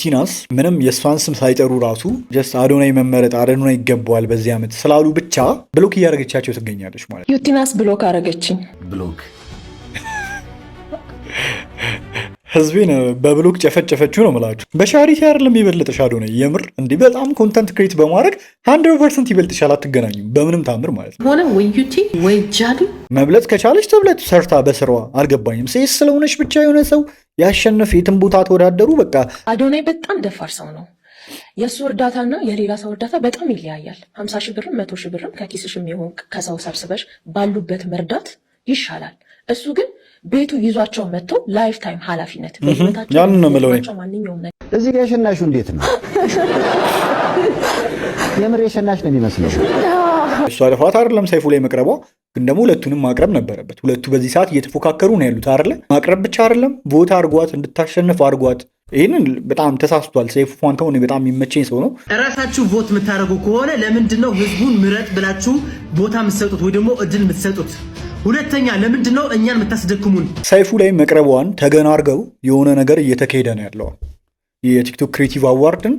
ዩቲናስ ምንም የእሷን ስም ሳይጠሩ ራሱ ጀስት አዶናይ መመረጥ አዶናይ ይገባዋል በዚህ ዓመት ስላሉ ብቻ ብሎክ እያደረገቻቸው ትገኛለች ማለት። ዩቲናስ ብሎክ አረገችኝ። ብሎክ ህዝቤን በብሎክ ጨፈጨፈችው ነው የምላችሁ። በቻሪቲ አይደለም ይበልጥሽ አዶናይ የምር እንዲህ በጣም ኮንተንት ክሬት በማድረግ 100% ይበልጥሻል። አትገናኙም በምንም ታምር ማለት ነው። ሆነ ወይ ዩቲ ወይ ጃሊ መብለጥ ከቻለች ተብለጥ ሰርታ በስራዋ አልገባኝም። ሴት ስለሆነች ብቻ የሆነ ሰው ያሸነፍ የትም ቦታ ተወዳደሩ በቃ። አዶናይ በጣም ደፋር ሰው ነው። የእሱ እርዳታና የሌላ ሰው እርዳታ በጣም ይለያያል። 50 ሺህ ብርም 100 ሺህ ብርም ከኪስሽ የሚሆን ከሰው ሰብስበሽ ባሉበት መርዳት ይሻላል። እሱ ግን ቤቱ ይዟቸው መጥቶ ላይፍ ታይም ኃላፊነት ያን ነው የምለው። ማንኛውም ነገር እዚህ ጋር የሸናሹ እንዴት ነው? የምር የሸናሽ ነው የሚመስለው። እሷ ልፋት አይደለም ሰይፉ ላይ መቅረቧ፣ ግን ደግሞ ሁለቱንም ማቅረብ ነበረበት። ሁለቱ በዚህ ሰዓት እየተፎካከሩ ነው ያሉት አይደለ? ማቅረብ ብቻ አይደለም ቦታ አርጓት፣ እንድታሸንፍ አርጓት። ይህንን በጣም ተሳስቷል ሰይፉ ፋንታሁን። በጣም የሚመቸኝ ሰው ነው። እራሳችሁ ቮት የምታደርጉ ከሆነ ለምንድን ነው ህዝቡን ምረጥ ብላችሁ ቦታ የምትሰጡት ወይ ደግሞ እድል የምትሰጡት? ሁለተኛ ለምንድን ነው እኛን የምታስደክሙን? ሰይፉ ላይ መቅረቧን ተገና አርገው የሆነ ነገር እየተካሄደ ነው ያለው። የቲክቶክ ክሬቲቭ አዋርድን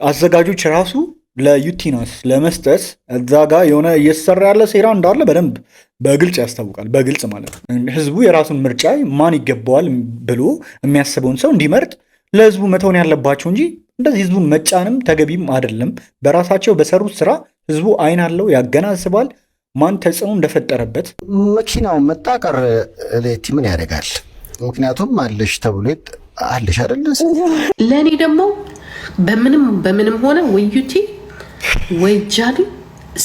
አዘጋጆች ራሱ ለዩቲናስ ለመስጠት እዛ ጋር የሆነ እየተሰራ ያለ ሴራ እንዳለ በደንብ በግልጽ ያስታውቃል። በግልጽ ማለት ነው። ህዝቡ የራሱን ምርጫ ማን ይገባዋል ብሎ የሚያስበውን ሰው እንዲመርጥ ለህዝቡ መተውን ያለባቸው እንጂ እንደዚህ ህዝቡን መጫንም ተገቢም አይደለም። በራሳቸው በሰሩት ስራ ህዝቡ አይን አለው፣ ያገናዝባል ማን ተጽዕኖ እንደፈጠረበት። መኪናው መጣቀር ሌቲ ምን ያደርጋል? ምክንያቱም አለሽ ተብሎ አለሽ አይደለ? ለእኔ ደግሞ በምንም ሆነ ወይ ዩቲ ወይ ጃሊ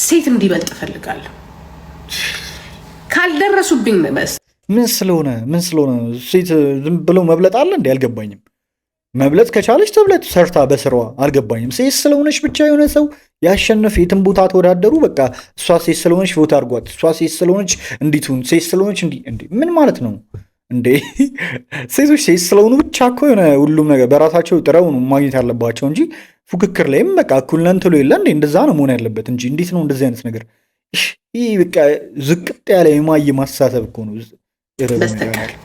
ሴት እንዲበልጥ እፈልጋለሁ። ካልደረሱብኝ በስ ምን ስለሆነ ሴት ዝም ብለው መብለጥ አለ እንዴ? አልገባኝም። መብለጥ ከቻለች ተብለጥ ሰርታ በስራዋ አልገባኝም። ሴት ስለሆነች ብቻ የሆነ ሰው ያሸነፍ የትም ቦታ ተወዳደሩ በቃ። እሷ ሴት ስለሆነች ቮት አድርጓት፣ እሷ ሴት ስለሆነች እንዲቱን፣ ሴት ስለሆነች እንዲ ምን ማለት ነው እንዴ? ሴቶች ሴት ስለሆኑ ብቻ እኮ የሆነ ሁሉም ነገር በራሳቸው ጥረው ነው ማግኘት ያለባቸው እንጂ ፉክክር ላይም በቃ እኩል ነን ትሎ የለ እንዴ? እንደዛ ነው መሆን ያለበት እንጂ እንዴት ነው እንደዚህ አይነት ነገር? ይህ በቃ ዝቅጥ ያለ የማየ ማስተሳሰብ እኮ ነው።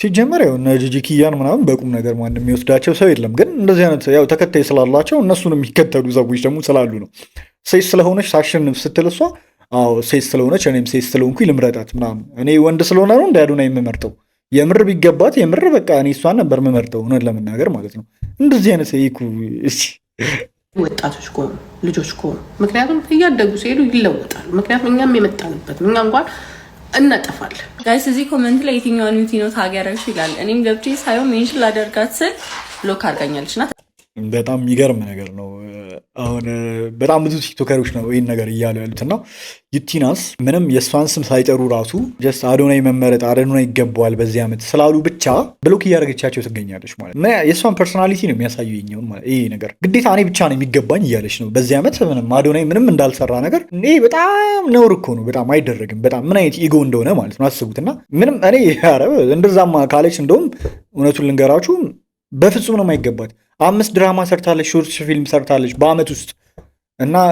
ሲጀመር ያው እነ ጂጂ ኪያን ምናምን በቁም ነገር ማንም የሚወስዳቸው ሰው የለም። ግን እንደዚህ አይነት ያው ተከታይ ስላላቸው እነሱን የሚከተሉ ሰዎች ደግሞ ስላሉ ነው። ሴት ስለሆነች ሳሸንፍ ስትል እሷ አዎ ሴት ስለሆነች እኔም ሴት ስለሆንኩ ልምረጣት ምናምን። እኔ ወንድ ስለሆነ ነው እንደ አዶናይ የምመርጠው። የምር ቢገባት የምር በቃ እኔ እሷን ነበር የምመርጠው እውነት ለመናገር ማለት ነው። እንደዚህ አይነት ይኩ ወጣቶች ከሆኑ ልጆች ከሆኑ ምክንያቱም እያደጉ ሲሄዱ ይለወጣሉ። ምክንያቱም እኛም የመጣንበት እኛ እንኳን እናጠፋለን። ጋይስ እዚህ ኮሜንት ላይ የትኛውን ዩቲ ነው ታግ ያደረግሽ ይላል። እኔም ገብቼ ሳይሆን ሜንሽን ላደርጋት ስል ብሎክ አድርጋኛለች ናት። በጣም የሚገርም ነገር ነው። አሁን በጣም ብዙ ቲክቶከሮች ነው ይህን ነገር እያሉ ያሉት እና ዩቲናስ ምንም የእሷን ስም ሳይጠሩ ራሱ ጀስት አዶናይ መመረጥ አዶናይ ይገባዋል በዚህ ዓመት ስላሉ ብቻ ብሎክ እያደረገቻቸው ትገኛለች ማለት ነው። የእሷን ፐርሶናሊቲ ነው የሚያሳየው ይኛውን ማለት ይሄ ነገር ግዴታ እኔ ብቻ ነው የሚገባኝ እያለች ነው በዚህ ዓመት ምንም አዶናይ ምንም እንዳልሰራ ነገር። ይሄ በጣም ነውር እኮ ነው። በጣም አይደረግም። በጣም ምን አይነት ኢጎ እንደሆነ ማለት ነው አስቡትና። ምንም እኔ እንደዛማ ካለች እንደውም እውነቱን ልንገራችሁ በፍጹም ነው የማይገባት። 5 ድራማ ሰርታለች፣ ሾርት ፊልም ሰርታለች በአመት ውስጥ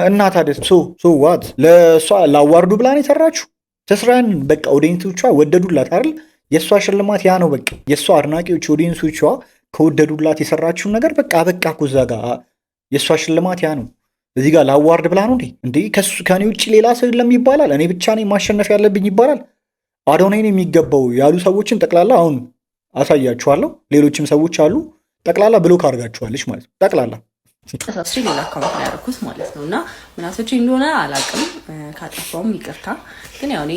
እና ታዲያ ሶ ዋት ለእሷ ላዋርዱ ብላን የሰራችሁ ተስራን በቃ ኦዲየንሶቿ ወደዱላት አይደል? የእሷ ሽልማት ያ ነው በቃ። የእሷ አድናቂዎች ኦዲየንሶቿ ከወደዱላት የሰራችሁን ነገር በቃ እኮ እዛ ጋር የእሷ ሽልማት ያ ነው። እዚህ ጋር ላዋርድ ብላ ነው እንዴ? ከኔ ውጭ ሌላ ሰው የለም ይባላል። እኔ ብቻ ነኝ ማሸነፍ ያለብኝ ይባላል። አዶናይን የሚገባው ያሉ ሰዎችን ጠቅላላ አሁን አሳያችኋለሁ። ሌሎችም ሰዎች አሉ። ጠቅላላ ብሎክ አድርጋችኋለች ማለት ነው። ጠቅላላ ተሳስቼ ሌላ አካውንት ላይ ያደረኩት ማለት ነው። እና ምናቶች እንደሆነ አላውቅም፣ ካጠፋውም ይቅርታ። ግን ያው እኔ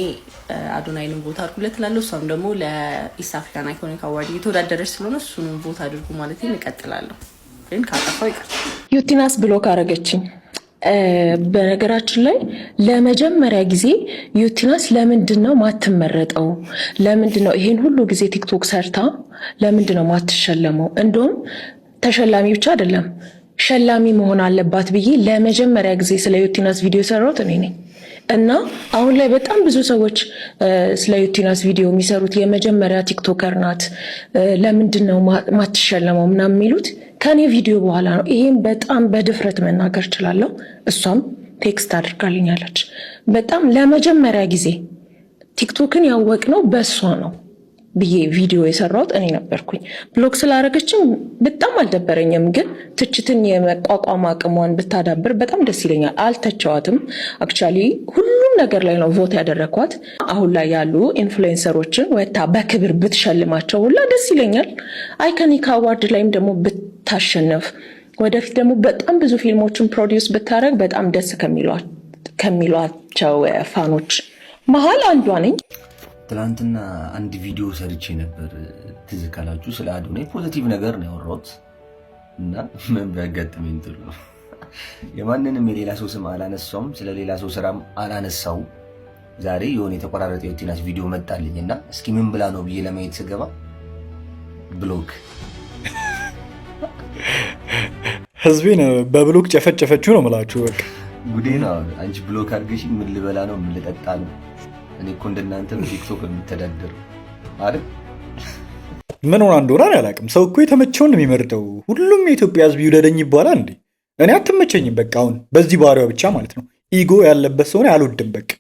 አዶናይንም ቦታ አድርጉለት እላለሁ። እሷም ደግሞ ለኢስት አፍሪካን አይኮኒክ አዋርድ እየተወዳደረች ስለሆነ እሱንም ቦታ አድርጉ ማለት እቀጥላለሁ። ግን ካጠፋው ይቅርታ። ዩቲናስ ብሎክ አረገችኝ። በነገራችን ላይ ለመጀመሪያ ጊዜ ዩቲናስ ለምንድን ነው ማትመረጠው? ለምንድን ነው ይሄን ሁሉ ጊዜ ቲክቶክ ሰርታ ለምንድን ነው ማትሸለመው? እንደውም ተሸላሚ ብቻ አይደለም ሸላሚ መሆን አለባት ብዬ ለመጀመሪያ ጊዜ ስለ ዩቲናስ ቪዲዮ ሰራሁት እኔ ነኝ። እና አሁን ላይ በጣም ብዙ ሰዎች ስለ ዩቲናስ ቪዲዮ የሚሰሩት የመጀመሪያ ቲክቶከር ናት፣ ለምንድን ነው ማትሸለመው ምናምን የሚሉት ከኔ ቪዲዮ በኋላ ነው። ይሄን በጣም በድፍረት መናገር እችላለሁ። እሷም ቴክስት አድርጋልኛለች። በጣም ለመጀመሪያ ጊዜ ቲክቶክን ያወቅነው በእሷ ነው። ብዬ ቪዲዮ የሰራሁት እኔ ነበርኩኝ። ብሎክ ስላደረገችም በጣም አልደበረኝም፣ ግን ትችትን የመቋቋም አቅሟን ብታዳብር በጣም ደስ ይለኛል። አልተቸዋትም። አክቹዋሊ ሁሉም ነገር ላይ ነው ቮት ያደረኳት። አሁን ላይ ያሉ ኢንፍሉዌንሰሮችን ወታ በክብር ብትሸልማቸው ሁላ ደስ ይለኛል። አይኮኒክ አዋርድ ላይም ደግሞ ብታሸነፍ፣ ወደፊት ደግሞ በጣም ብዙ ፊልሞችን ፕሮዲውስ ብታደረግ በጣም ደስ ከሚሏቸው ፋኖች መሀል አንዷ ነኝ። ትናንትና አንድ ቪዲዮ ሰርቼ ነበር፣ ትዝ ካላችሁ ስለ አዶናይ ፖዚቲቭ ነገር ነው ያወራሁት እና ምን ቢያጋጥመኝ ጥሩ ነው። የማንንም የሌላ ሰው ስም አላነሳውም፣ ስለ ሌላ ሰው ስራም አላነሳው። ዛሬ የሆነ የተቆራረጠ የቲናስ ቪዲዮ መጣልኝ እና እስኪ ምን ብላ ነው ብዬ ለማየት ስገባ ብሎክ ህዝቤን በብሎክ ጨፈጨፈችው ነው የምላችሁ። በቃ ጉዴ ነው። አንቺ ብሎክ አድርገሽ ምን ልበላ ነው ምን ልጠጣ ነው? እኔ እኮ እንደናንተ በቲክቶክ የምተዳደረው አይደል? ምን ሆና እንደሆነ አላውቅም። ሰው እኮ የተመቸውን ነው የሚመርጠው። ሁሉም የኢትዮጵያ ህዝብ ይውደደኝ ይባላል እንዴ? እኔ አትመቸኝም። በቃ አሁን በዚህ ባህሪዋ ብቻ ማለት ነው። ኢጎ ያለበት ሰው አልወድም። በቃ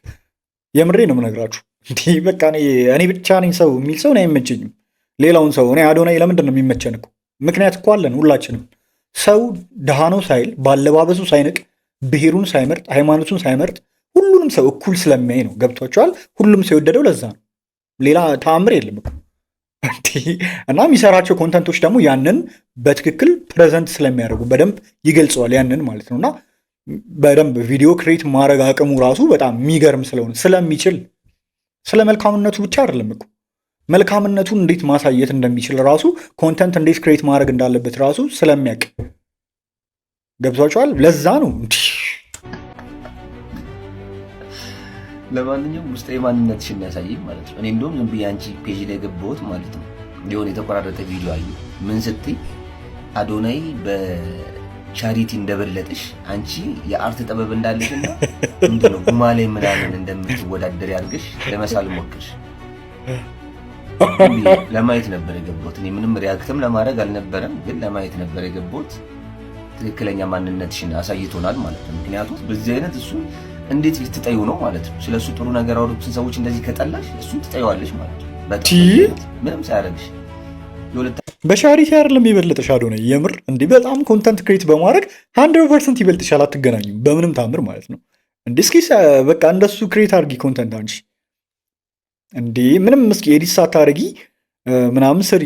የምሬ ነው የምነግራችሁ። እንዲህ በቃ እኔ ብቻ ነኝ ሰው የሚል ሰው አይመቸኝም። ሌላውን ሰው እኔ አዶናይ ለምንድን ነው የሚመቸን እኮ ምክንያት እኮ አለን ሁላችንም። ሰው ድሃ ነው ሳይል ባለባበሱ ሳይንቅ ብሔሩን ሳይመርጥ ሃይማኖቱን ሳይመርጥ ሁሉንም ሰው እኩል ስለሚያይ ነው። ገብቷቸዋል። ሁሉም ሰው የወደደው ለዛ ነው። ሌላ ተአምር የለም እኮ እና የሚሰራቸው ኮንተንቶች ደግሞ ያንን በትክክል ፕሬዘንት ስለሚያደርጉ በደንብ ይገልጸዋል ያንን ማለት ነው። እና በደንብ ቪዲዮ ክሬት ማድረግ አቅሙ ራሱ በጣም የሚገርም ስለሆነ ስለሚችል ስለ መልካምነቱ ብቻ አይደለም እኮ መልካምነቱን እንዴት ማሳየት እንደሚችል ራሱ ኮንተንት እንዴት ክሬት ማድረግ እንዳለበት ራሱ ስለሚያውቅ ገብቷቸዋል። ለዛ ነው ለማንኛውም ውስጣዊ ማንነትሽን ያሳየኝ ማለት ነው። እኔ እንደውም ዝም ብዬ አንቺ ፔጅ ላይ ገባሁት ማለት ነው። የሆነ የተቆራረጠ ቪዲዮ አየሁ። ምን ስትይ አዶናይ በቻሪቲ እንደበለጥሽ አንቺ የአርት ጥበብ እንዳለሽና ምንድነው ጉማ ላይ ምናምን እንደምትወዳደር ያድርግሽ ለመሳል ሞክርሽ። ለማየት ነበር የገባሁት። እኔ ምንም ሪያክትም ለማድረግ አልነበረም፣ ግን ለማየት ነበር የገባሁት። ትክክለኛ ማንነትሽን አሳይቶናል ማለት ነው። ምክንያቱም በዚህ አይነት እሱ እንዴት ልትጠዩ ነው ማለት ነው። ስለሱ ጥሩ ነገር አውሩትን ሰዎች እንደዚህ ከጠላሽ እሱን ትጠይዋለሽ ማለት ነው። ምንም ሳያደርግሽ በቻሪቲ አይደለም የበለጠሽ አዶናይ። የምር እንዲህ በጣም ኮንተንት ክሬት በማድረግ 100% ይበልጥሻል። አትገናኙም በምንም ታምር ማለት ነው። እንዲህ እስኪ በቃ እንደሱ ክሬት አድርጊ ኮንተንት አንቺ እንዲህ ምንም እስኪ ኤዲት ሳታደርጊ ምናምን ስሪ፣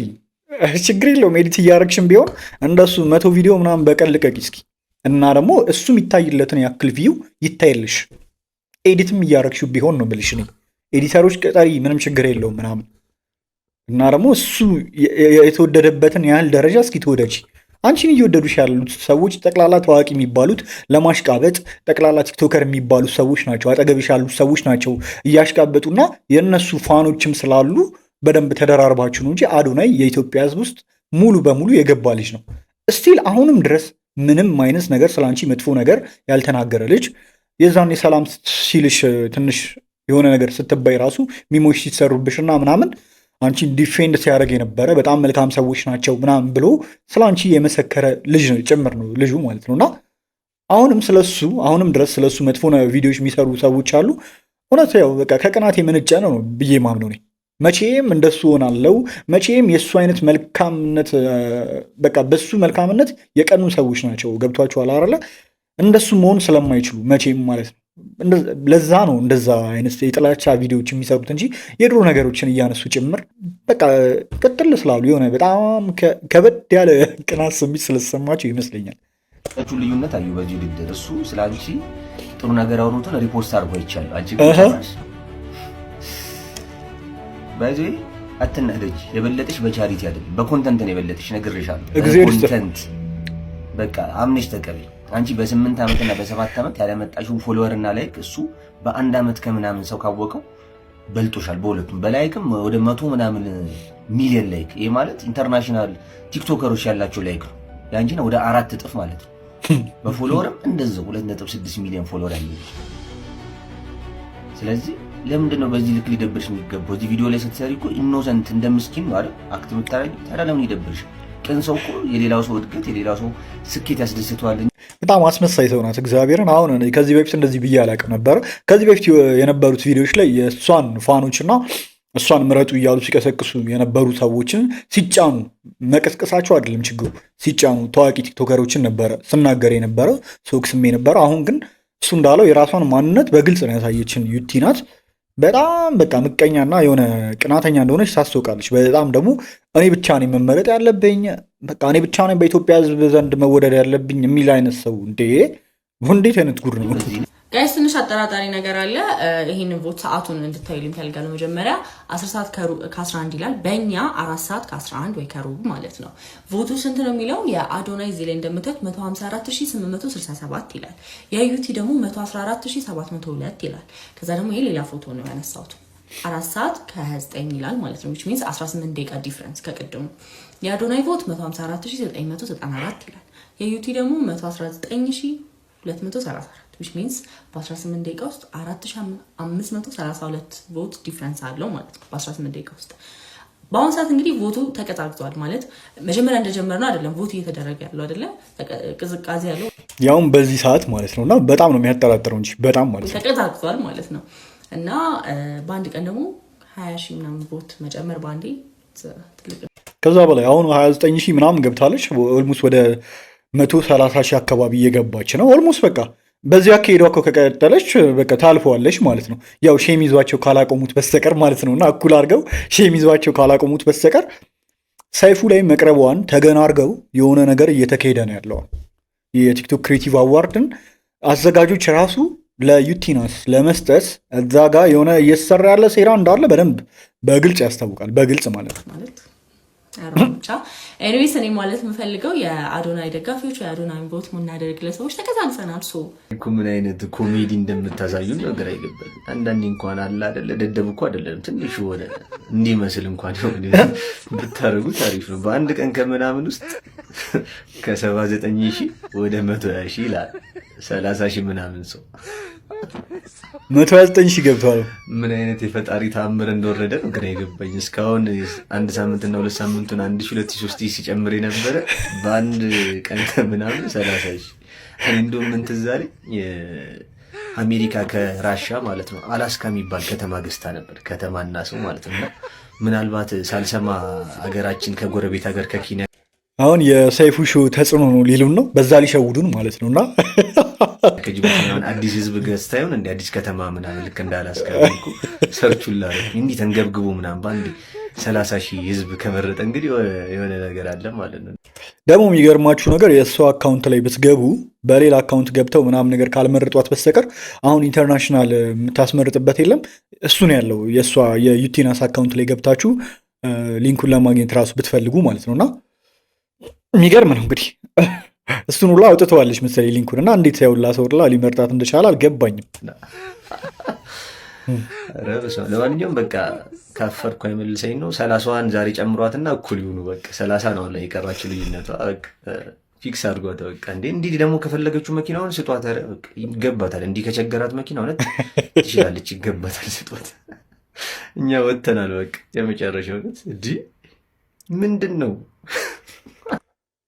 ችግር የለውም። ኤዲት እያደረግሽም ቢሆን እንደሱ 100 ቪዲዮ ምናምን በቀን ልቀቂ እስኪ እና ደግሞ እሱ የሚታይለትን ያክል ቪው ይታይልሽ። ኤዲትም እያረግሽው ቢሆን ነው ብልሽ ነኝ። ኤዲተሮች ቅጠሪ፣ ምንም ችግር የለውም ምናምን እና ደግሞ እሱ የተወደደበትን ያህል ደረጃ እስኪ ተወደጂ። አንቺን እየወደዱሽ ያሉት ሰዎች ጠቅላላ ታዋቂ የሚባሉት ለማሽቃበጥ ጠቅላላ ቲክቶከር የሚባሉት ሰዎች ናቸው። አጠገብሽ ያሉት ሰዎች ናቸው እያሽቃበጡና የእነሱ ፋኖችም ስላሉ በደንብ ተደራርባችሁ ነው እንጂ አዶናይ የኢትዮጵያ ሕዝብ ውስጥ ሙሉ በሙሉ የገባ ልጅ ነው። እስቲል አሁንም ድረስ ምንም አይነት ነገር ስለ አንቺ መጥፎ ነገር ያልተናገረ ልጅ። የዛን የሰላም ሲልሽ ትንሽ የሆነ ነገር ስትባይ ራሱ ሚሞች ሲሰሩብሽና ምናምን አንቺ ዲፌንድ ሲያደርግ የነበረ በጣም መልካም ሰዎች ናቸው ምናምን ብሎ ስለ አንቺ የመሰከረ ልጅ ነው ጭምር ነው ልጁ ማለት ነው። እና አሁንም ድረስ ስለሱ መጥፎ ቪዲዮዎች የሚሰሩ ሰዎች አሉ። እውነት ያው በቃ ከቅናት የመነጨ ነው ብዬ ማምነው ነኝ። መቼም እንደሱ ሆናለው። መቼም የእሱ አይነት መልካምነት በቃ በሱ መልካምነት የቀኑ ሰዎች ናቸው። ገብቷችኋል አይደለ? እንደሱ መሆን ስለማይችሉ መቼም ማለት ነው። ለዛ ነው እንደዛ አይነት የጥላቻ ቪዲዮዎች የሚሰሩት እንጂ የድሮ ነገሮችን እያነሱ ጭምር በቃ ቅጥል ስላሉ የሆነ በጣም ከበድ ያለ ቅናት ስሜት ስለተሰማቸው ይመስለኛል። ልዩነት አዩ በዚህ ውድድር እሱ ስለ አንቺ ጥሩ ነገር አውሩትን ሪፖርት አድርጎ ይቻላል። አንቺ ባይዘ አትናደጅ። የበለጠሽ በቻሪቲ አይደለም በኮንተንት ነው የበለጠሽ። ነግሬሻለሁ። በኮንተንት በቃ አምነሽ ተቀበል። አንቺ በ8 ዓመትና በ7 ዓመት ያለመጣሽው ፎሎወር እና ላይክ እሱ በአንድ ዓመት ከምናምን ሰው ካወቀው በልጦሻል። በሁለቱም በላይክም ወደ 100 ምናምን ሚሊዮን ላይክ። ይሄ ማለት ኢንተርናሽናል ቲክቶከሮች ያላቸው ላይክ ነው። ያንቺ ነው ወደ 4 እጥፍ ማለት ነው። በፎሎወርም እንደዛው 2.6 ሚሊዮን ፎሎወር ያለው። ስለዚህ ለምንድን ነው በዚህ ልክ ሊደብርሽ የሚገባው? እዚህ ቪዲዮ ላይ ስትሰሪ እኮ ኢኖሰንት እንደምስኪን ነው አይደል አክት የምታረጊ። ታዲያ ለምን ይደብርሽ? ቅን ሰው እኮ የሌላው ሰው እድገት የሌላው ሰው ስኬት ያስደስተዋል። በጣም አስመሳይ ሰው ናት እግዚአብሔርን። አሁን ከዚህ በፊት እንደዚህ ብዬ አላውቅም ነበረ። ከዚህ በፊት የነበሩት ቪዲዮዎች ላይ የእሷን ፋኖች እና እሷን ምረጡ እያሉ ሲቀሰቅሱ የነበሩ ሰዎችን ሲጫኑ መቀስቀሳቸው አይደለም ችግሩ፣ ሲጫኑ ታዋቂ ቲክቶከሮችን ነበረ ስናገር የነበረው ሶክስም የነበረው። አሁን ግን እሱ እንዳለው የራሷን ማንነት በግልጽ ነው ያሳየችን ዩቲ ናት። በጣም በቃ ምቀኛና የሆነ ቅናተኛ እንደሆነች ታስታውቃለች። በጣም ደግሞ እኔ ብቻ ነኝ መመረጥ ያለብኝ፣ በቃ እኔ ብቻ ነኝ በኢትዮጵያ ሕዝብ ዘንድ መወደድ ያለብኝ የሚል አይነት ሰው እንዴት አይነት ጉድ ነው ጋይስ? ትንሽ አጠራጣሪ ነገር አለ። ይህንን ቮት ሰዓቱን እንድታዩልኝ ፈልጋለሁ። መጀመሪያ 10 ሰዓት ከ11 ይላል፣ በእኛ 4 ሰዓት ከ11 ወይ ከሩብ ማለት ነው። ቮቱ ስንት ነው የሚለው የአዶናይ እዚህ ላይ እንደምታዩት 154867 ይላል። የዩቲ ደግሞ 114702 ይላል። ከዛ ደግሞ ይሄ ሌላ ፎቶ ነው ያነሳሁት 4 ሰዓት ከ29 ይላል ማለት ነው። which means 18 ደቂቃ ዲፍረንስ ከቅድሙ። የአዶናይ ቮት 154994 ይላል። የዩቲ ደግሞ 119234 which means በ18 ደቂቃ ውስጥ 4532 ቮት ዲፍረንስ አለው ማለት ነው። በ18 ደቂቃ ውስጥ በአሁኑ ሰዓት እንግዲህ ቮቱ ተቀጣቅጧል ማለት መጀመሪያ እንደጀመርነው አይደለም። ቮቱ እየተደረገ ያለው አይደለም፣ ቅዝቃዜ ያለው ያውም በዚህ ሰዓት ማለት ነውና በጣም ነው የሚያጠራጥረው እንጂ በጣም ማለት ነው ተቀጣቅጧል ማለት ነው። እና በአንድ ቀን ደግሞ 20 ሺህ ምናምን ቮት መጨመር በአንዴ ትልቅ። ከዛ በላይ አሁን 29 ሺህ ምናምን ገብታለች። ኦልሞስት ወደ 130 ሺህ አካባቢ እየገባች ነው። ኦልሞስት በቃ በዚህ አካሄዷ እኮ ከቀጠለች በቃ ታልፈዋለች ማለት ነው። ያው ሼም ይዟቸው ካላቆሙት በስተቀር ማለት ነው። እና እኩል አድርገው ሼም ይዟቸው ካላቆሙት በስተቀር ሰይፉ ላይ መቅረቧን ተገና አድርገው የሆነ ነገር እየተካሄደ ነው ያለው። የቲክቶክ ክሬቲቭ አዋርድን አዘጋጆች ራሱ ለዩቲናስ ለመስጠት እዛ ጋር የሆነ እየተሰራ ያለ ሴራ እንዳለ በደንብ በግልጽ ያስታውቃል። በግልጽ ማለት ነው። ብቻ ኤኒዌይስ እኔ ማለት የምፈልገው የአዶናይ ደጋፊዎች የአዶናይ ቦት የምናደርግ ለሰዎች ተከታትፈናል። ምን አይነት ኮሜዲ እንደምታሳዩን ነገር አይገባል። አንዳንዴ እንኳን አለ አይደለ ደደብ እኮ አይደለም ትንሽ ወደ እንዲመስል እንኳን ብታደርጉት አሪፍ ነው። በአንድ ቀን ከምናምን ውስጥ ከ79 ሺህ ወደ 120 ሺህ ይላል። 30 ሺህ ምናምን ሰው 129 ሺህ ገብቷል። ምን አይነት የፈጣሪ ተአምር እንደወረደ ነው ግራ የገባኝ። እስካሁን አንድ ሳምንትና 2 ሳምንቱን 1 ሺህ 2 ሺህ 3 ሺህ ሲጨምር የነበረ በአንድ ቀን ከምናምን 30 ሺህ። እኔ እንደውም ምን ትዝ አለኝ አሜሪካ ከራሻ ማለት ነው አላስካ የሚባል ከተማ ገዝታ ነበር። ከተማና ሰው ማለት ነው። ምናልባት ሳልሰማ አገራችን ከጎረቤት ሀገር ከኬንያ አሁን የሰይፉ ሾው ተጽዕኖ ነው ሊሉን ነው፣ በዛ ሊሸውዱን ማለት ነውና ከጅቡቲ አዲስ ህዝብ ገዝታ ይሆን እንደ አዲስ ከተማ ምናምን ልክ እንዳላስካ ሰርቹላ እንዲህ ተንገብግቦ ምናምን በአንድ 30 ሺህ ህዝብ ከመረጠ እንግዲህ የሆነ ነገር አለ ማለት ነው። ደግሞ የሚገርማችሁ ነገር የእሷ አካውንት ላይ ብትገቡ በሌላ አካውንት ገብተው ምናምን ነገር ካልመረጧት በስተቀር አሁን ኢንተርናሽናል የምታስመርጥበት የለም። እሱ ነው ያለው የእሷ የዩቲናስ አካውንት ላይ ገብታችሁ ሊንኩን ለማግኘት ራሱ ብትፈልጉ ማለት ነውና የሚገርም ነው እንግዲህ እሱን ሁላ አውጥተዋለች መሰለኝ ሊንኩን እና እንዴት ያውላ ሰው ሁላ ሊመርጣት እንደቻለ አልገባኝም። ለማንኛውም በቃ ካፈርኩ አይመልሰኝ ነው። 30ዋን ዛሬ ጨምሯትና እኩል ይሁኑ በቃ 30 ነው ላይ የቀራች ልዩነቷ በቃ ፊክስ አድርጓት በቃ እንዲህ ደግሞ ከፈለገችው መኪናውን ስጧት። ኧረ በቃ ይገባታል። እንዲህ ከቸገራት መኪናውን ትችላለች፣ ይገባታል፣ ስጧት። እኛ ወጥተናል በቃ የመጨረሻው እንዲህ ምንድን ነው?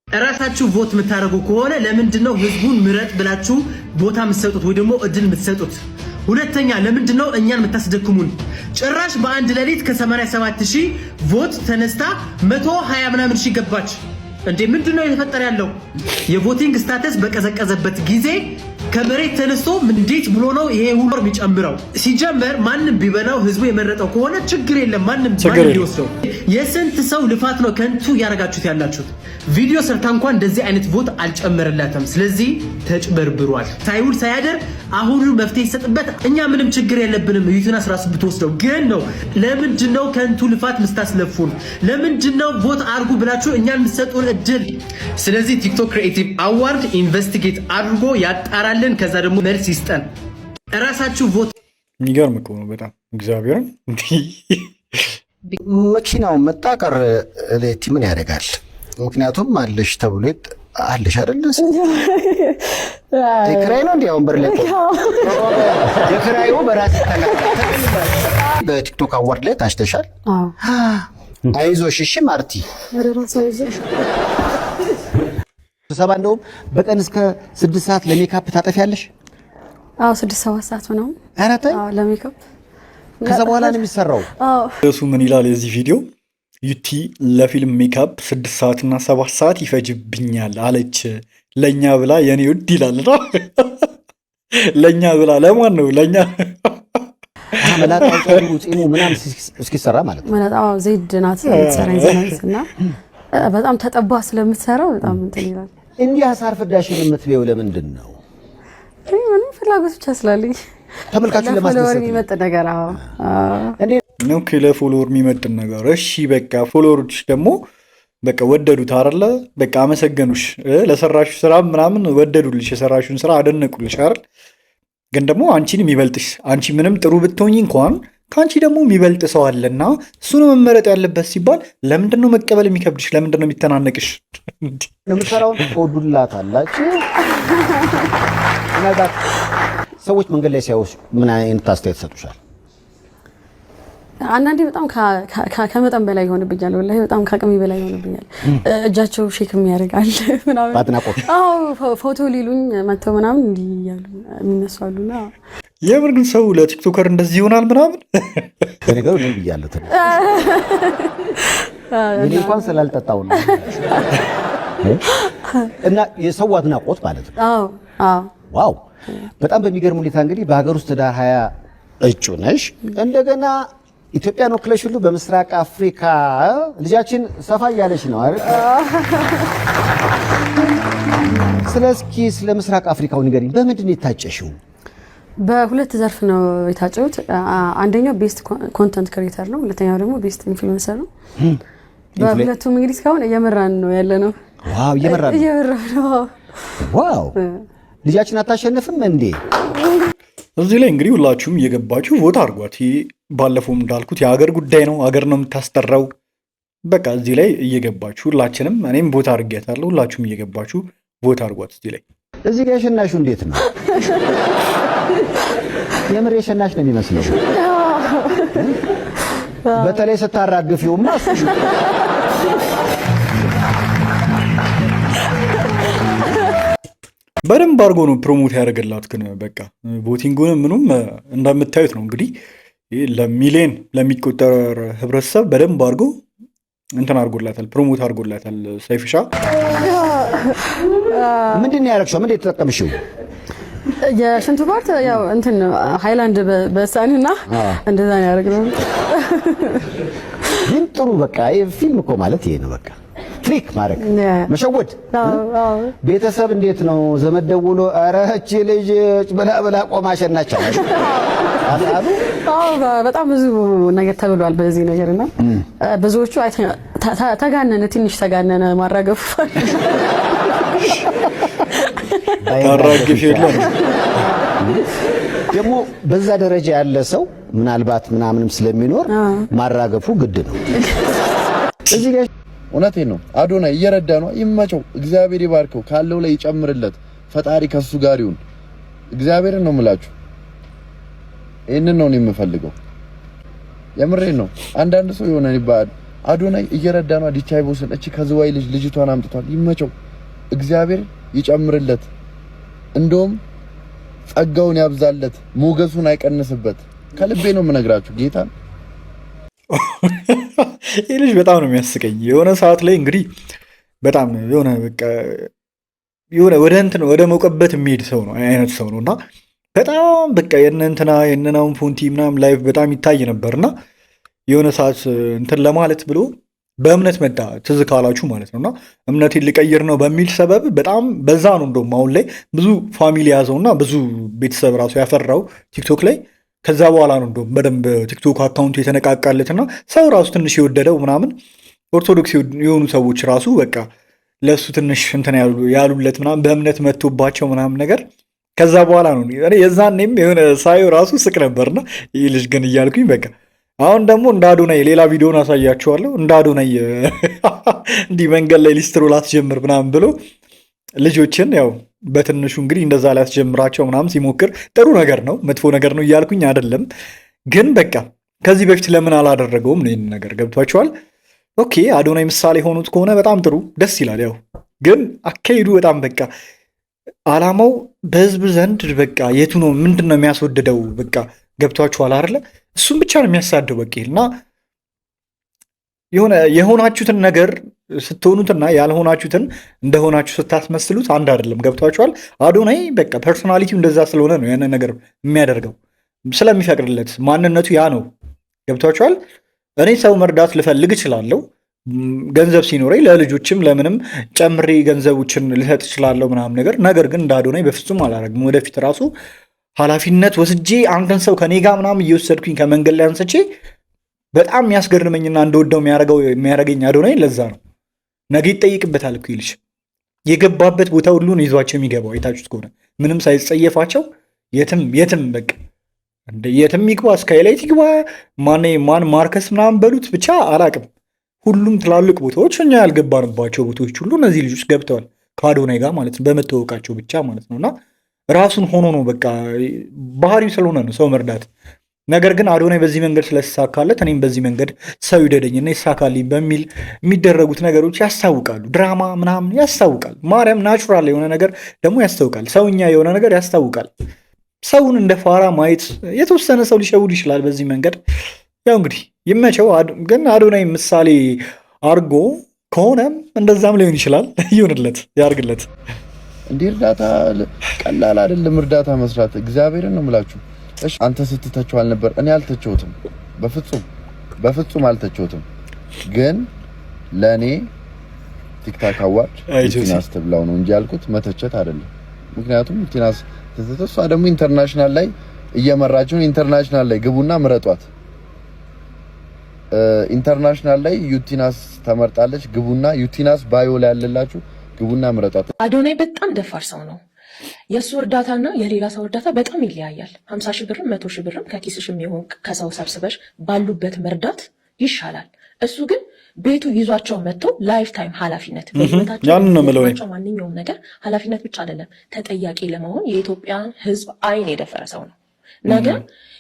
እራሳችሁ ቮት የምታደርጉ ከሆነ ለምንድነው ህዝቡን ምረጥ ብላችሁ ቦታ የምትሰጡት ወይ ደግሞ እድል የምትሰጡት? ሁለተኛ ለምንድነው እኛን የምታስደክሙን? ጭራሽ በአንድ ሌሊት ከ87 ሺህ ቮት ተነስታ 120 ምናምን ሺህ ገባች። እንዴ ምንድነው የተፈጠረ ያለው? የቮቲንግ ስታተስ በቀዘቀዘበት ጊዜ ከመሬት ተነስቶ እንዴት ብሎ ነው ይሄ ሁሉ የሚጨምረው? ሲጀመር ማንም ቢበላው ህዝቡ የመረጠው ከሆነ ችግር የለም፣ ማንም ሊወስደው። የስንት ሰው ልፋት ነው ከንቱ እያደረጋችሁት ያላችሁት? ቪዲዮ ሰርታ እንኳን እንደዚህ አይነት ቮት አልጨመረላትም። ስለዚህ ተጭበርብሯል። ሳይውል ሳያደር አሁኑ መፍትሄ ይሰጥበት። እኛ ምንም ችግር የለብንም ዩቲናስ ራሱ ብትወስደው። ግን ነው ለምንድነው ከንቱ ልፋት ምስታስለፉን? ለምንድነው ቮት አርጉ ብላችሁ እኛን የምትሰጡን እድል? ስለዚህ ቲክቶክ ክሪኤቲቭ አዋርድ ኢንቨስቲጌት አድርጎ ያጣራልን፣ ከዛ ደግሞ መልስ ይስጠን። እራሳችሁ ቮት። የሚገርም እኮ ነው በጣም እግዚአብሔርን። መኪናው መጣ ቀረ ሌቲ ምን ያደርጋል? ምክንያቱም አለሽ ተብሎ አለሽ አይደለ? የክራይ ነው እንዲያውም በር ላይ የክራዩ በራስ በቲክቶክ አዋርድ ላይ ታሽተሻል። አይዞሽ እሺ ማርቲ ሰባ እንደውም በቀን እስከ 6 ሰዓት ለሜካፕ ታጠፊያለሽ? አዎ 6-7 ሰዓት ነው። ኧረ ተይ። አዎ ለሜካፕ ከዛ በኋላ ነው የሚሰራው። እሱ ምን ይላል የዚህ ቪዲዮ? ዩቲ ለፊልም ሜካፕ 6 ሰዓትና 7 ሰዓት ይፈጅብኛል አለች ለእኛ ብላ የኔ ውድ ይላል ነው። ለእኛ ብላ ለማን ነው? ለእኛ መላጣው ጸጉሩ ጺሙ ምናምን እስኪሰራ ማለት ነው። መላጣው ዜድ ናት እና በጣም ተጠባ ስለምትሰራው በጣም እንትን ይላል። እንዲህ አሳር ፍዳሽን የምትበይው ለምንድን ነው? ምንም ፍላጎት ብቻ ስላለኝ ተመልካቹን ለማስደሰት የሚመጥ ነገር ነው። ለፎሎወር የሚመጥን ነገር እሺ፣ በቃ ፎሎወሮች ደግሞ በቃ ወደዱት አይደለ? በቃ አመሰገኑሽ፣ ለሰራሹ ስራ ምናምን ወደዱልሽ፣ የሰራሹን ስራ አደነቁልሽ አይደል? ግን ደግሞ አንቺን የሚበልጥሽ አንቺ ምንም ጥሩ ብትሆኝ እንኳን ከአንቺ ደግሞ የሚበልጥ ሰው አለና እሱ ነው መመረጥ ያለበት ሲባል ለምንድን ነው መቀበል የሚከብድሽ? ለምንድን ነው የሚተናነቅሽ? የምትሰራውን ትወዱላታላችሁ። ሰዎች መንገድ ላይ ሲያዩሽ ምን አይነት አስተያየት ይሰጡሻል? አንዳንዴ በጣም ከመጠን በላይ ይሆንብኛል። ወላሂ በጣም ከአቅሜ በላይ ይሆንብኛል። እጃቸው ሼክም ያደርጋል ምናምን። አጥናቆት ፎቶ ሊሉኝ መተው ምናምን እንዲህ እያሉ የሚነሳሉና የምር ግን ሰው ለቲክቶከር እንደዚህ ይሆናል ምናምን። በነገሩ ምን ብያለሁ እኔ እንኳን ስላልጠጣው ነው። እና የሰው አድናቆት ማለት ነው። ዋው! በጣም በሚገርም ሁኔታ እንግዲህ በሀገር ውስጥ ዳር 20 እጩ ነሽ። እንደገና ኢትዮጵያን ወክለሽ ሁሉ በምስራቅ አፍሪካ ልጃችን ሰፋ እያለች ነው አይደል? ስለዚህ ስለ ምስራቅ አፍሪካው ንገሪኝ። በምንድን ነው የታጨሽው? በሁለት ዘርፍ ነው የታጨሁት። አንደኛው ቤስት ኮንተንት ክሬተር ነው፣ ሁለተኛው ደግሞ ቤስት ኢንፍሉዌንሰር ነው። በሁለቱም እንግዲህ እስካሁን እየመራን ነው ያለ ነው። ዋው! እየመራን ነው። ዋው! ልጃችን አታሸንፍም እንዴ? እዚህ ላይ እንግዲህ ሁላችሁም እየገባችሁ ቮት አድርጓት። ባለፈውም እንዳልኩት የሀገር ጉዳይ ነው፣ ሀገር ነው የምታስጠራው። በቃ እዚህ ላይ እየገባችሁ ሁላችንም፣ እኔም ቮት አድርጌያታለሁ፣ ሁላችሁም እየገባችሁ ቮት አድርጓት። እዚህ ላይ እዚህ ጋር የሸናሹ እንዴት ነው? የምር የሸናሽ ነው የሚመስለው። በተለይ ስታራግፊውማ በደንብ አድርጎ ነው ፕሮሞት ያደርግላት። ግን በቃ ቮቲንጉንም ምኑም እንደምታዩት ነው እንግዲህ ለሚሊዮን ለሚቆጠር ህብረተሰብ በደንብ አድርጎ እንትን አድርጎላታል፣ ፕሮሞት አድርጎላታል። ሰይፍሻ ምንድን ነው ያደረግሽው? ምንድን የተጠቀምሽው? የሽንቱ ፓርት ያው እንትን ሃይላንድ በሳኒና እንደዛ ነው ያደረግነው። ግን ጥሩ በቃ ፊልም እኮ ማለት ይሄ ነው በቃ ትሪክ ማድረግ መሸወድ። ቤተሰብ እንዴት ነው? ዘመድ ደውሎ ኧረ እቺ ልጅ ብላ ቆማ ሸናች አሉ። በጣም ብዙ ነገር ተብሏል በዚህ ነገርና ብዙዎቹ ተጋነነ፣ ትንሽ ተጋነነ ማራገፉ። ታራግፍ የለም ደግሞ በዛ ደረጃ ያለ ሰው ምናልባት ምናምንም ስለሚኖር ማራገፉ ግድ ነው። እዚህ ጋር እውነቴን ነው። አዶናይ እየረዳ ነው። ይመቸው፣ እግዚአብሔር ይባርከው፣ ካለው ላይ ይጨምርለት፣ ፈጣሪ ከሱ ጋር ይሁን። እግዚአብሔርን ነው የምላችሁ። ይሄንን ነው የምፈልገው። የምሬን ነው። አንዳንድ ሰው የሆነ ይባል አዶናይ እየረዳ ነው። ዲቻይ ቦስን እቺ ከዝዋይ ልጅቷን አምጥቷል። ይመቸው፣ እግዚአብሔር ይጨምርለት፣ እንደውም ጸጋውን ያብዛለት፣ ሞገሱን አይቀንስበት። ከልቤ ነው የምነግራችሁ ጌታ። ይህ ልጅ በጣም ነው የሚያስቀኝ። የሆነ ሰዓት ላይ እንግዲህ በጣም የሆነ በቃ የሆነ ወደ እንትን ወደ መውቀበት የሚሄድ ሰው ነው አይነት ሰው ነው እና በጣም በቃ የእነናውን ፎንቲ ምናምን ላይቭ በጣም ይታይ ነበርና የሆነ ሰዓት እንትን ለማለት ብሎ በእምነት መጣ። ትዝ ካላችሁ ማለት ነውና እምነቴን ልቀይር ነው በሚል ሰበብ በጣም በዛ ነው። እንደውም አሁን ላይ ብዙ ፋሚሊ ያዘውና ብዙ ቤተሰብ ራሱ ያፈራው ቲክቶክ ላይ። ከዛ በኋላ ነው እንደውም በደንብ ቲክቶክ አካውንቱ የተነቃቃለትና ሰው ራሱ ትንሽ የወደደው ምናምን ኦርቶዶክስ የሆኑ ሰዎች ራሱ በቃ ለእሱ ትንሽ እንትን ያሉለት ምናምን በእምነት መጥቶባቸው ምናምን ነገር። ከዛ በኋላ ነው እኔ የዛኔም የሆነ ሳየው ራሱ ስቅ ነበርና ይህ ልጅ ግን እያልኩኝ በቃ አሁን ደግሞ እንደ አዶናይ ሌላ ቪዲዮን አሳያችኋለሁ። እንደ አዶናይ እንዲህ መንገድ ላይ ሊስትሮ ላስጀምር ምናምን ብሎ ልጆችን ያው በትንሹ እንግዲህ እንደዛ ላስጀምራቸው ምናምን ሲሞክር ጥሩ ነገር ነው፣ መጥፎ ነገር ነው እያልኩኝ አይደለም። ግን በቃ ከዚህ በፊት ለምን አላደረገውም ነው ይህን ነገር ገብቷቸዋል። ኦኬ አዶናይ ምሳሌ ሆኑት ከሆነ በጣም ጥሩ ደስ ይላል። ያው ግን አካሄዱ በጣም በቃ አላማው በህዝብ ዘንድ በቃ የቱ ነው ምንድን ነው የሚያስወድደው? በቃ ገብቷችኋል አይደለ? እሱም ብቻ ነው የሚያሳደው በቃ እና የሆነ የሆናችሁትን ነገር ስትሆኑትና ያልሆናችሁትን እንደሆናችሁ ስታስመስሉት አንድ አይደለም። ገብቷችኋል? አዶናይ በቃ ፐርሶናሊቲው እንደዛ ስለሆነ ነው ያንን ነገር የሚያደርገው ስለሚፈቅድለት ማንነቱ ያ ነው። ገብቷችኋል? እኔ ሰው መርዳት ልፈልግ እችላለሁ፣ ገንዘብ ሲኖረኝ ለልጆችም ለምንም ጨምሬ ገንዘቦችን ልሰጥ እችላለሁ ምናምን ነገር ግን እንደ አዶናይ በፍጹም አላረግም። ወደፊት ራሱ ኃላፊነት ወስጄ አንድን ሰው ከኔ ጋር ምናምን እየወሰድኩኝ ከመንገድ ላይ አንስቼ በጣም የሚያስገርመኝና እንደወደው የሚያደርገኝ አዶናይ ለዛ ነው። ነገ ይጠይቅበታል እኮ ይልሽ የገባበት ቦታ ሁሉ ነው ይዟቸው የሚገባው። አይታችሁት ከሆነ ምንም ሳይጸየፋቸው የትም በቃ እንደ የትም ይግባ ስካይላይት ይግባ ማን ማርከስ ምናምን በሉት ብቻ አላቅም። ሁሉም ትላልቅ ቦታዎች እኛ ያልገባንባቸው ቦታዎች ሁሉ እነዚህ ልጆች ገብተዋል ከአዶናይ ጋር ማለት ነው፣ በመታወቃቸው ብቻ ማለት ነው። እና ራሱን ሆኖ ነው በቃ ባህሪው ስለሆነ ነው ሰው መርዳት። ነገር ግን አዶናይ በዚህ መንገድ ስለተሳካለት እኔም በዚህ መንገድ ሰው ይውደደኝና ይሳካልኝ በሚል የሚደረጉት ነገሮች ያስታውቃሉ። ድራማ ምናምን ያስታውቃል። ማርያም ናቹራል የሆነ ነገር ደግሞ ያስታውቃል። ሰውኛ የሆነ ነገር ያስታውቃል። ሰውን እንደ ፋራ ማየት የተወሰነ ሰው ሊሸውድ ይችላል በዚህ መንገድ። ያው እንግዲህ ይመቸው። ግን አዶናይ ምሳሌ አርጎ ከሆነም እንደዛም ሊሆን ይችላል። ይሁንለት፣ ያርግለት። እንዲህ እርዳታ ቀላል አይደለም። እርዳታ መስራት እግዚአብሔርን ነው የምላችሁ። እሺ አንተ ስትተቸው አልነበር? እኔ አልተቸውትም፣ በፍጹም አልተቸውትም። ግን ለኔ ቲክታክ አዋርድ ዩቲናስ ትብላው ነው እንጂ ያልኩት መተቸት አይደለም። ምክንያቱም ዩቲናስ እሷ ደግሞ ኢንተርናሽናል ላይ እየመራችሁ ነው። ኢንተርናሽናል ላይ ግቡና ምረጧት። ኢንተርናሽናል ላይ ዩቲናስ ተመርጣለች። ግቡና ዩቲናስ ባዮ ላይ ያለላችሁ ግቡና ምረጧት። አዶናይ በጣም ደፋር ሰው ነው። የእሱ እርዳታና የሌላ ሰው እርዳታ በጣም ይለያያል። 50 ሺህ ብርም 100 ሺህ ብርም ከኪስሽ የሚሆን ከሰው ሰብስበሽ ባሉበት መርዳት ይሻላል። እሱ ግን ቤቱ ይዟቸው መጥቶ ላይፍ ታይም ኃላፊነት በህይወታቸው ማንኛውም ነገር ኃላፊነት ብቻ አይደለም ተጠያቂ ለመሆን የኢትዮጵያን ሕዝብ አይን የደፈረ ሰው ነው። ነገ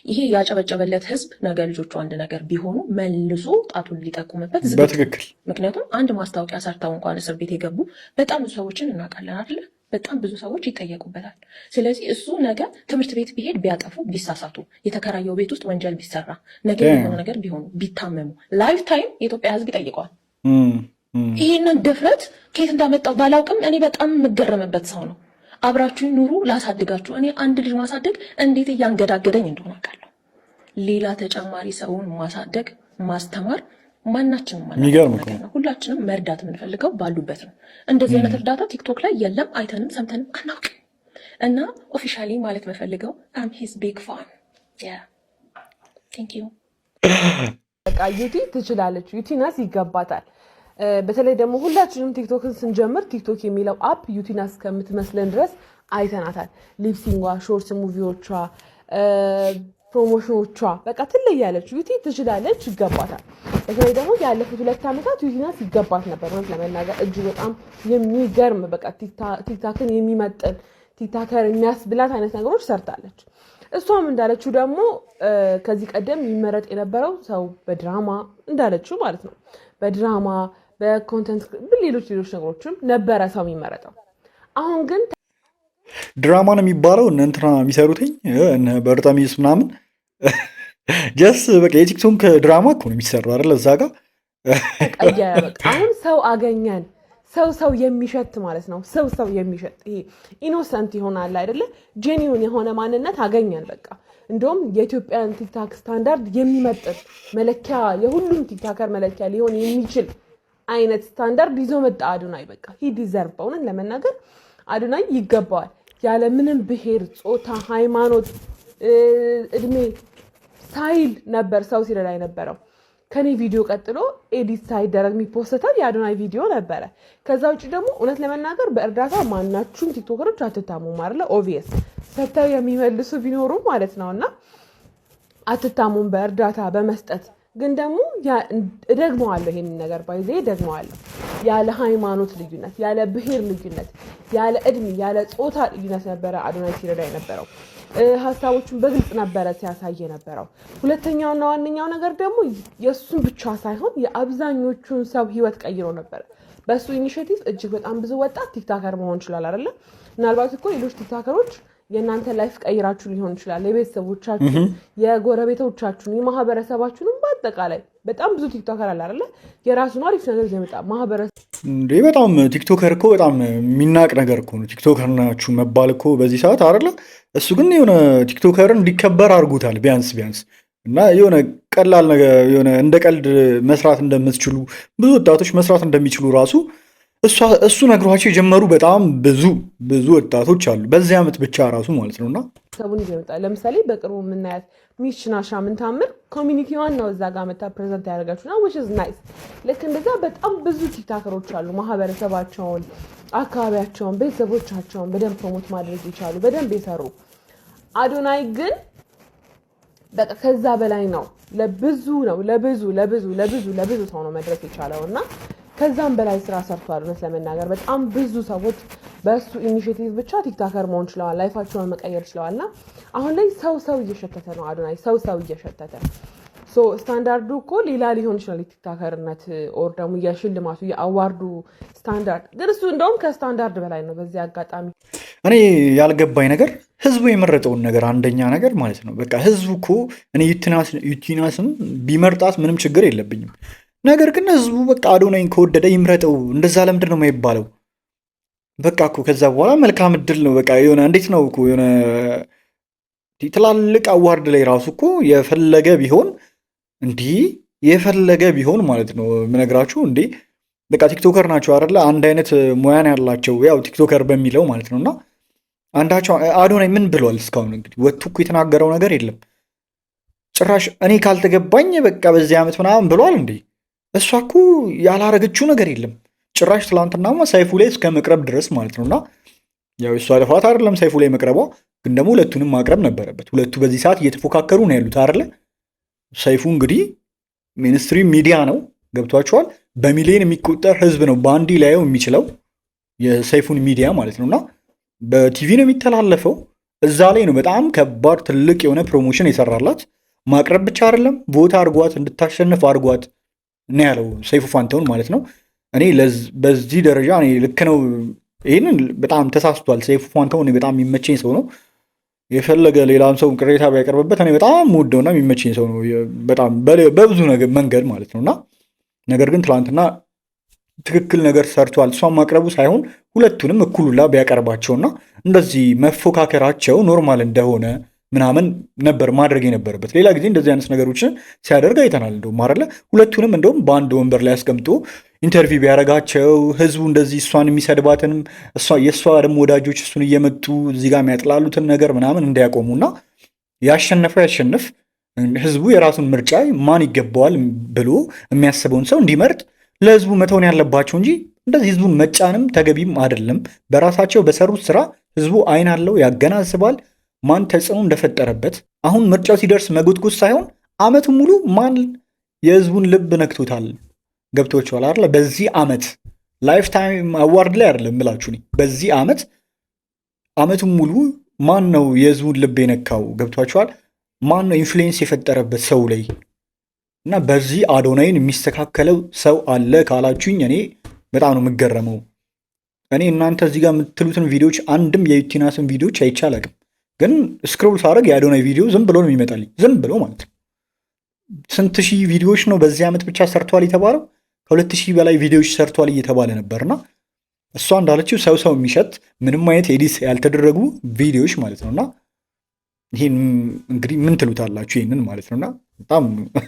ይሄ ያጨበጨበለት ሕዝብ ነገ ልጆቹ አንድ ነገር ቢሆኑ መልሶ ጣቱን ሊጠቁምበት በትክክል። ምክንያቱም አንድ ማስታወቂያ ሰርተው እንኳን እስር ቤት የገቡ በጣም ብዙ ሰዎችን እናውቃለን አይደለ? በጣም ብዙ ሰዎች ይጠየቁበታል። ስለዚህ እሱ ነገ ትምህርት ቤት ቢሄድ ቢያጠፉ ቢሳሳቱ የተከራየው ቤት ውስጥ ወንጀል ቢሰራ ነገ የሆነ ነገር ቢሆኑ ቢታመሙ ላይፍ ታይም የኢትዮጵያ ሕዝብ ይጠይቀዋል። ይህንን ድፍረት ከየት እንዳመጣው ባላውቅም እኔ በጣም የምገረምበት ሰው ነው። አብራችሁ ኑሩ ላሳድጋችሁ። እኔ አንድ ልጅ ማሳደግ እንዴት እያንገዳገደኝ እንደሆነ አውቃለሁ። ሌላ ተጨማሪ ሰውን ማሳደግ ማስተማር ማናችንም ማለት ነው። ሁላችንም መርዳት የምንፈልገው ባሉበት ነው። እንደዚህ አይነት እርዳታ ቲክቶክ ላይ የለም፣ አይተንም ሰምተንም አናውቅም። እና ኦፊሻሊ ማለት መፈልገው አም ሂዝ ቢግ ፋን ያ ቴንክ ዩ። በቃ ዩቲ ትችላለች፣ ዩቲናስ ይገባታል። በተለይ ደግሞ ሁላችንም ቲክቶክን ስንጀምር ቲክቶክ የሚለው አፕ ዩቲናስ ከምትመስለን ድረስ አይተናታል። ሊፕሲንጓ፣ ሾርት ሙቪዎቿ፣ ፕሮሞሽኖቿ በቃ ትለያለች። ዩቲ ትችላለች፣ ይገባታል። በተለይ ደግሞ ያለፉት 2 ዓመታት ዩቲናስ ይገባት ነበር። ማለት ለመናገር እጅግ በጣም የሚገርም በቃ ቲክታክን የሚመጥን ቲክታከር የሚያስብላት አይነት ነገሮች ሰርታለች። እሷም እንዳለችው ደግሞ ከዚህ ቀደም የሚመረጥ የነበረው ሰው በድራማ እንዳለችው ማለት ነው በድራማ በኮንተንት ሌሎች ነገሮችም ነበረ ሰው የሚመረጠው። አሁን ግን ድራማ ነው የሚባለው እንትና የሚሰሩትኝ በርጣሚስ ምናምን ጀስት በቃ የቲክቶክ ድራማ እኮ ነው የሚሰራው አይደል? እዛ ጋር አሁን ሰው አገኘን። ሰው የሚሸት ማለት ነው። ሰው የሚሸት ይሄ ኢኖሰንት ይሆናል አይደለ? ጄኒውን የሆነ ማንነት አገኘን በቃ። እንደውም የኢትዮጵያን ቲክታክ ስታንዳርድ የሚመጥን መለኪያ የሁሉም ቲክታከር መለኪያ ሊሆን የሚችል አይነት ስታንዳርድ ይዞ መጣ አዶናይ። በቃ ሂ ዲዘርቭ በእውነት ለመናገር አዶናይ ይገባዋል። ያለ ምንም ብሔር፣ ጾታ፣ ሃይማኖት፣ እድሜ ሳይል ነበር ሰው ሲረዳ የነበረው። ከኔ ቪዲዮ ቀጥሎ ኤዲት ሳይደረግ የሚፖስተው የአዶናይ ቪዲዮ ነበረ። ከዛ ውጭ ደግሞ እውነት ለመናገር በእርዳታ ማናችሁም ቲክቶከሮች አትታሙም አይደለ? ኦብቪየስ ሰጥተው የሚመልሱ ቢኖሩ ማለት ነውና አትታሙም በእርዳታ በመስጠት። ግን ደግሞ እደግመዋለሁ ይሄንን ነገር ባይዜ እደግመዋለሁ። ያለ ሃይማኖት ልዩነት፣ ያለ ብሔር ልዩነት፣ ያለ እድሜ፣ ያለ ጾታ ልዩነት ነበረ አዶናይ ሲረዳ የነበረው። ሀሳቦቹን በግልጽ ነበረ ሲያሳይ የነበረው። ሁለተኛውና ዋነኛው ነገር ደግሞ የእሱን ብቻ ሳይሆን የአብዛኞቹን ሰው ህይወት ቀይሮ ነበር። በእሱ ኢኒሼቲቭ እጅግ በጣም ብዙ ወጣት ቲክታከር መሆን ይችላል አይደለ? ምናልባት እኮ ሌሎች ቲክታከሮች የእናንተ ላይፍ ቀይራችሁ ሊሆን ይችላል። የቤተሰቦቻችሁ፣ የጎረቤቶቻችሁን፣ የማህበረሰባችሁንም በአጠቃላይ በጣም ብዙ ቲክቶከር አለ አይደለ? የራሱን አሪፍ ነገር ይመጣ ማህበረሰብ እንዴ በጣም ቲክቶከር እኮ በጣም የሚናቅ ነገር እኮ ነው። ቲክቶከር ናችሁ መባል እኮ በዚህ ሰዓት አይደለ? እሱ ግን የሆነ ቲክቶከርን እንዲከበር አድርጎታል ቢያንስ እና የሆነ ቀላል ነገር የሆነ እንደ ቀልድ መስራት እንደምትችሉ ብዙ ወጣቶች መስራት እንደሚችሉ ራሱ እሱ ነግሯቸው የጀመሩ በጣም ብዙ ወጣቶች አሉ በዚህ ዓመት ብቻ ራሱ ማለት ነውና ሰቡን ይመጣል። ለምሳሌ በቅርቡ የምናያት ሚሽናሻ ምን ታምር ኮሚኒቲዋን ነው እዛ ጋር መታ ፕሬዘንት ያደርጋችሁና which is nice። ልክ እንደዛ በጣም ብዙ ቲክቶከሮች አሉ ማህበረሰባቸውን፣ አካባቢያቸውን፣ ቤተሰቦቻቸውን በደንብ ፕሮሞት ማድረግ ይቻሉ በደንብ የሰሩ። አዶናይ ግን በቃ ከዛ በላይ ነው። ለብዙ ሰው ነው መድረስ የቻለውና ከዛም በላይ ስራ ሰርቷል። እውነት ለመናገር በጣም ብዙ ሰዎች በእሱ ኢኒሼቲቭ ብቻ ቲክቶከር መሆን ችለዋል፣ ላይፋቸውን መቀየር ችለዋልና አሁን ላይ ሰው እየሸተተ ነው አዶናይ ሰው እየሸተተ ስታንዳርዱ እኮ ሌላ ሊሆን ይችላል የቲክቶከርነት ኦር ደግሞ የሽልማቱ የአዋርዱ ስታንዳርድ ግን እሱ እንደውም ከስታንዳርድ በላይ ነው። በዚህ አጋጣሚ እኔ ያልገባኝ ነገር ህዝቡ የመረጠውን ነገር አንደኛ ነገር ማለት ነው በቃ ህዝቡ እኮ እኔ ዩቲናስም ቢመርጣት ምንም ችግር የለብኝም። ነገር ግን ህዝቡ በቃ አዶናይን ከወደደ ይምረጠው። እንደዛ ለምንድን ነው የማይባለው? በቃ እኮ ከዛ በኋላ መልካም እድል ነው በቃ የሆነ እንዴት ነው እኮ የሆነ ትላልቅ አዋርድ ላይ ራሱ እኮ የፈለገ ቢሆን ማለት ነው የምነግራችሁ እንዴ በቃ ቲክቶከር ናቸው አይደለ? አንድ አይነት ሙያን ያላቸው ያው ቲክቶከር በሚለው ማለት ነውና አንዳቸው አዶናይ ምን ብሏል? እስካሁን እንግዲህ ወጥቶ እኮ የተናገረው ነገር የለም ጭራሽ። እኔ ካልተገባኝ በቃ በዚህ ዓመት ምናምን ብሏል እንዴ? እሷ እኮ ያላረገችው ነገር የለም ጭራሽ። ትላንትናማ ሰይፉ ላይ እስከ መቅረብ ድረስ ማለት ነውና ያው እሷ ጥፋት አይደለም ሰይፉ ላይ መቅረቧ፣ ግን ደግሞ ሁለቱንም ማቅረብ ነበረበት። ሁለቱ በዚህ ሰዓት እየተፎካከሩ ነው ያሉት አይደለ? ሰይፉ እንግዲህ ሚኒስትሪ ሚዲያ ነው ገብቷቸዋል። በሚሊዮን የሚቆጠር ህዝብ ነው በአንዲ ላየው የሚችለው የሰይፉን ሚዲያ ማለት ነውና በቲቪ ነው የሚተላለፈው። እዛ ላይ ነው በጣም ከባድ ትልቅ የሆነ ፕሮሞሽን የሰራላት። ማቅረብ ብቻ አይደለም ቦታ አርጓት እንድታሸንፍ አርጓት ነው ያለው ሰይፉ ፋንታሁን ማለት ነው። እኔ በዚህ ደረጃ እኔ ልክ ነው ይህንን በጣም ተሳስቷል። ሰይፉ ፋንታሁን በጣም የሚመቸኝ ሰው ነው። የፈለገ ሌላም ሰው ቅሬታ ቢያቀርብበት እኔ በጣም ወደውና የሚመቸኝ ሰው ነው በጣም በብዙ ነገር መንገድ ማለት ነውና ነገር ግን ትላንትና ትክክል ነገር ሰርቷል። እሷን ማቅረቡ ሳይሆን ሁለቱንም እኩሉላ ቢያቀርባቸውና እንደዚህ መፎካከራቸው ኖርማል እንደሆነ ምናምን ነበር ማድረግ የነበረበት። ሌላ ጊዜ እንደዚህ አይነት ነገሮችን ሲያደርግ አይተናል። እንደውም አይደለ ሁለቱንም እንደውም በአንድ ወንበር ላይ አስቀምጦ ኢንተርቪው ቢያደርጋቸው ህዝቡ እንደዚህ እሷን የሚሰድባትንም የእሷ ደግሞ ወዳጆች እሱን እየመጡ እዚህ ጋር የሚያጥላሉትን ነገር ምናምን እንዲያቆሙና ያሸነፈው ያሸንፍ ህዝቡ የራሱን ምርጫ ማን ይገባዋል ብሎ የሚያስበውን ሰው እንዲመርጥ ለህዝቡ መተውን ያለባቸው እንጂ እንደዚህ ህዝቡን መጫንም ተገቢም አይደለም። በራሳቸው በሰሩት ስራ ህዝቡ አይን አለው ያገናዝባል ማን ተጽዕኖ እንደፈጠረበት። አሁን ምርጫው ሲደርስ መጎትጎት ሳይሆን አመቱን ሙሉ ማን የህዝቡን ልብ ነክቶታል። ገብቶችኋል አይደለ? በዚህ አመት ላይፍ ታይም አዋርድ ላይ አይደለም ምላችሁ በዚህ አመቱን ሙሉ ማን ነው የህዝቡን ልብ የነካው? ገብቷችኋል? ማን ነው ኢንፍሉዌንስ የፈጠረበት ሰው ላይ? እና በዚህ አዶናይን የሚስተካከለው ሰው አለ ካላችሁኝ እኔ በጣም ነው የምገረመው። እኔ እናንተ እዚህ ጋር የምትሉትን ቪዲዮዎች አንድም የዩቲናስን ቪዲዮዎች አይቼ አላውቅም። ግን ስክሮል ሳደርግ የአዶናይ ቪዲዮ ዝም ብሎ ነው የሚመጣልኝ። ዝም ብሎ ማለት ነው። ስንት ሺህ ቪዲዮዎች ነው በዚህ ዓመት ብቻ ሰርቷል የተባለው? ከ2000 በላይ ቪዲዮዎች ሰርቷል እየተባለ ነበርና እሷ እንዳለችው ሰው የሚሸት ምንም አይነት ኤዲት ያልተደረጉ ቪዲዮዎች ማለት ነውና ይሄን እንግዲህ ምን ትሉታላችሁ? ይሄንን ማለት ነውና በጣም